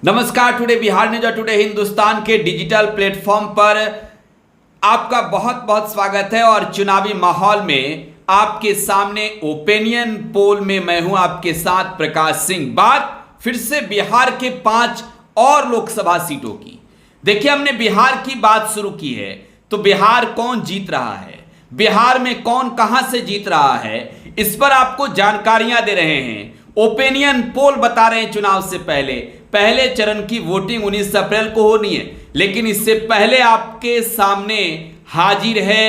नमस्कार। Today Bihar news और today Hindustan के डिजिटल प्लेटफॉर्म पर आपका बहुत बहुत स्वागत है। और चुनावी माहौल में आपके सामने ओपिनियन पोल में मैं हूं आपके साथ प्रकाश सिंह। बात फिर से बिहार के 5 और लोकसभा सीटों की। देखिए, हमने बिहार की बात शुरू की है तो बिहार कौन जीत रहा है, बिहार में कौन कहां से जीत रहा है, इस पर आपको जानकारियां दे रहे हैं। ओपिनियन पोल बता रहे हैं चुनाव से पहले चरण की वोटिंग 19 अप्रैल को होनी है, लेकिन इससे पहले आपके सामने हाजिर है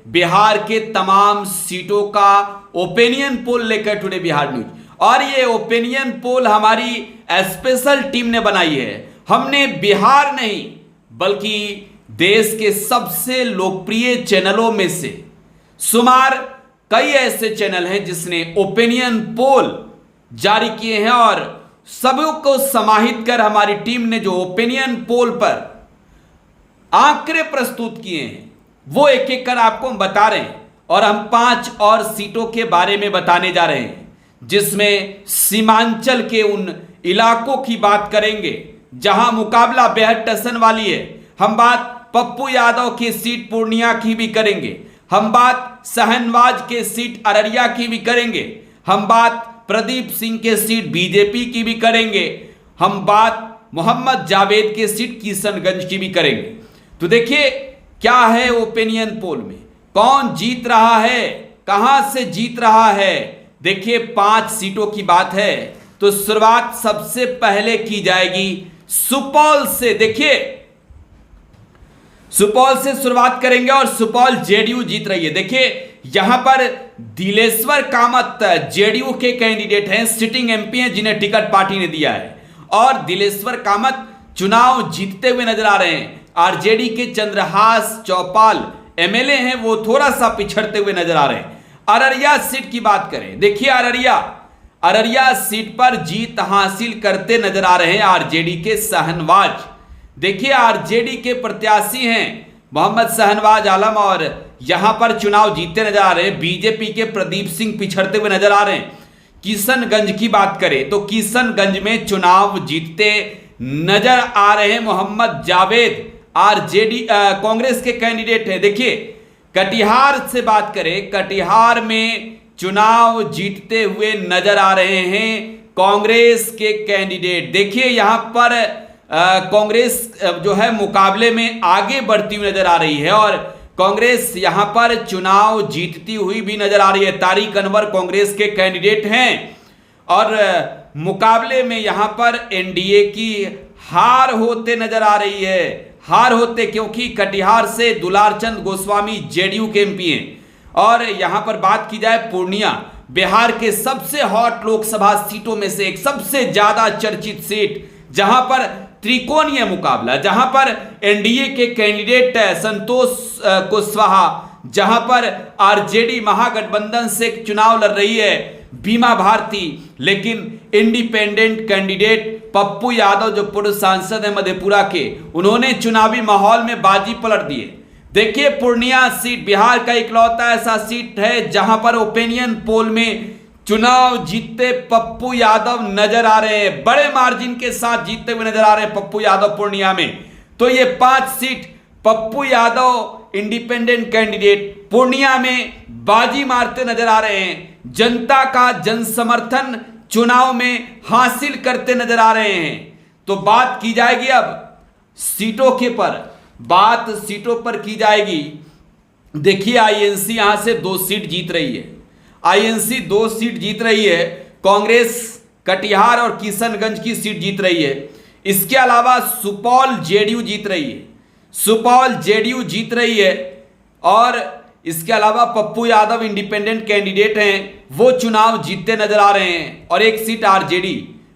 बिहार के तमाम सीटों का ओपिनियन पोल लेकर टुडे बिहार न्यूज। और ये ओपिनियन पोल हमारी स्पेशल टीम ने बनाई है। हमने बिहार नहीं बल्कि देश के सबसे लोकप्रिय चैनलों में से शुमार कई ऐसे चैनल हैं जिसने ओपिनियन पोल जारी किए हैं, और सभी को समाहित कर हमारी टीम ने जो ओपिनियन पोल पर आंकड़े प्रस्तुत किए हैं वो एक एक कर आपको हम बता रहे हैं। और हम 5 और सीटों के बारे में बताने जा रहे हैं, जिसमें सीमांचल के उन इलाकों की बात करेंगे जहां मुकाबला बेहद टसन वाली है। हम बात पप्पू यादव की सीट पूर्णिया की भी करेंगे, हम बात शहनवाज के सीट अररिया की भी करेंगे, हम बात प्रदीप सिंह के सीट बीजेपी की भी करेंगे, हम बात मोहम्मद जावेद के सीट किशनगंज की भी करेंगे। तो देखिए क्या है ओपिनियन पोल में, कौन जीत रहा है, कहां से जीत रहा है। देखिए 5 सीटों की बात है तो शुरुआत सबसे पहले की जाएगी सुपौल से। देखिए सुपौल से शुरुआत करेंगे और सुपौल जेडीयू जीत रही है। देखिए यहां पर दिलेश्वर कामत जेडीयू के कैंडिडेट हैं, सिटिंग एमपी हैं जिन्हें टिकट पार्टी ने दिया है, और दिलेश्वर कामत चुनाव जीतते हुए नजर आ रहे हैं। आरजेडी के चंद्रहास चौपाल एमएलए हैं, वो थोड़ा सा पिछड़ते हुए नजर आ रहे हैं। अररिया सीट की बात करें, देखिए अररिया सीट पर जीत हासिल करते नजर आ रहे हैं आरजेडी के शहनवाज। देखिए आरजेडी के प्रत्याशी हैं मोहम्मद शहनवाज आलम, और यहां पर चुनाव जीतते नजर आ रहे हैं। बीजेपी के प्रदीप सिंह पिछड़ते हुए नजर आ रहे हैं। किशनगंज की बात करें तो किशनगंज में चुनाव जीतते नजर आ रहे हैं मोहम्मद जावेद, आरजेडी कांग्रेस के कैंडिडेट हैं। देखिए कटिहार से बात करें, कटिहार में चुनाव जीतते हुए नजर आ रहे हैं कांग्रेस के कैंडिडेट। देखिए यहां पर कांग्रेस जो है मुकाबले में आगे बढ़ती हुई नजर आ रही है, और कांग्रेस यहां पर चुनाव जीतती हुई भी नजर आ रही है। तारिक अनवर कांग्रेस के कैंडिडेट हैं, और मुकाबले में यहां पर एनडीए की हार होते नजर आ रही है। हार होते क्योंकि कटिहार से दुलारचंद गोस्वामी जेडीयू के एमपी हैं। और यहां पर बात की जाए पूर्णिया, बिहार के सबसे हॉट लोकसभा सीटों में से एक, सबसे ज्यादा चर्चित सीट, जहां पर त्रिकोणीय मुकाबला, जहां पर एनडीए के कैंडिडेट संतोष कुशवाहा, जहां पर आरजेडी महागठबंधन से चुनाव लड़ रही है बीमा भारती, लेकिन इंडिपेंडेंट कैंडिडेट पप्पू यादव जो पूर्व सांसद है मधेपुरा के, उन्होंने चुनावी माहौल में बाजी पलट दी है। देखिए पूर्णिया सीट बिहार का इकलौता ऐसा सीट है जहां पर ओपिनियन पोल में चुनाव जीतते पप्पू यादव नजर आ रहे हैं, बड़े मार्जिन के साथ जीतते हुए नजर आ रहे हैं पप्पू यादव पूर्णिया में। तो ये 5 seat Pappu Yadav independent candidate Purnia में बाजी मारते नजर आ रहे हैं, जनता का जनसमर्थन चुनाव में हासिल करते नजर आ रहे हैं। तो बात की जाएगी अब सीटों के पर, बात सीटों पर की जाएगी। देखिए आईएनसी यहां से 2 सीट जीत रही है, आईएनसी 2 सीट जीत रही है, कांग्रेस कटिहार और किशनगंज की सीट जीत रही है। इसके अलावा सुपौल जेडीयू जीत रही है, सुपौल जेडीयू जीत रही है, और इसके अलावा पप्पू यादव इंडिपेंडेंट कैंडिडेट हैं, वो चुनाव जीतते नजर आ रहे हैं, और एक सीट आरजेडी।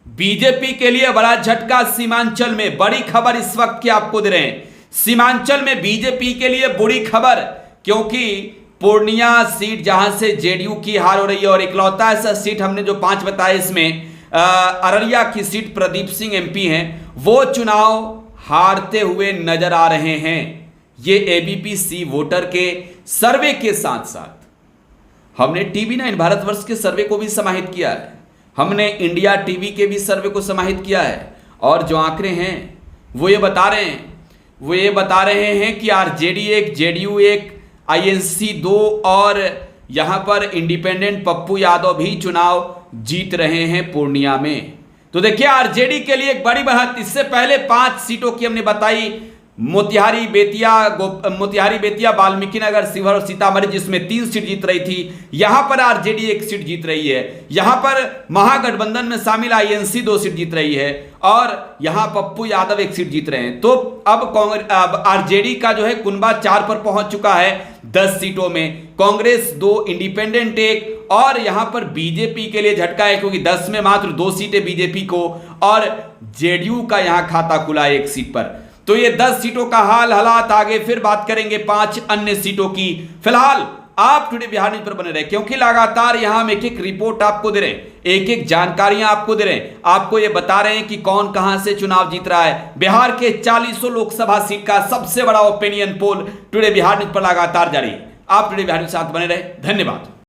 बीजेपी के लिए बड़ा झटका सीमांचल में, बड़ी खबर इस वक्त की आपको दे रहे हैं। सीमांचल में बीजेपी के लिए बुरी खबर, क्योंकि पूर्णिया सीट जहां से जेडीयू की हार हो रही है, और इकलौता ऐसा सीट हमने जो 5 बताए इसमें अररिया की सीट प्रदीप सिंह एमपी हैं, वो चुनाव हारते हुए नजर आ रहे हैं। ये एबीपी वोटर के सर्वे के साथ साथ हमने TV9 भारतवर्ष के सर्वे को भी समाहित किया है, हमने इंडिया टीवी के भी सर्वे को समाहित किया है, और जो आंकड़े हैं वो ये बता रहे हैं कि आरजेडी 1, जेडीयू 1, आईएनसी 2 और यहां पर इंडिपेंडेंट पप्पू यादव भी चुनाव जीत रहे हैं पूर्णिया में। तो देखिए आरजेडी के लिए एक बड़ी बढ़त। इससे पहले 5 सीटों की हमने बताई, मोतिहारी, बेतिया, वाल्मीकि नगर, शिवहर और सीतामढ़ी, जिसमें 3 सीट जीत रही थी। यहां पर आरजेडी 1 सीट जीत रही है। यहां पर महागठबंधन में शामिल आईएनसी 2 सीट जीत रही है और यहां पप्पू यादव 1 सीट जीत रहे हैं। तो अब आरजेडी का जो है कुनबा 4 पर पहुंच चुका है 10 सीटों में, कांग्रेस 2, इंडिपेंडेंट 1 और यहां पर बीजेपी के लिए झटका है क्योंकि 10 में मात्र 2 सीटें बीजेपी को और जेडीयू का यहां खाता खुला है 1 सीट पर। तो ये 10 सीटों का हालात, आगे फिर बात करेंगे 5 अन्य सीटों की। फिलहाल आप टुडे बिहार न्यूज पर बने रहे क्योंकि लगातार यहां हम एक रिपोर्ट आपको दे रहे हैं, एक जानकारियां आपको दे रहे हैं, आपको ये बता रहे हैं कि कौन कहां से चुनाव जीत रहा है। बिहार के 40 लोकसभा सीट का सबसे बड़ा opinion poll today Bihar news पर लगातार जारी है। आप टुडे बिहार न्यूज साथ बने रहे, धन्यवाद।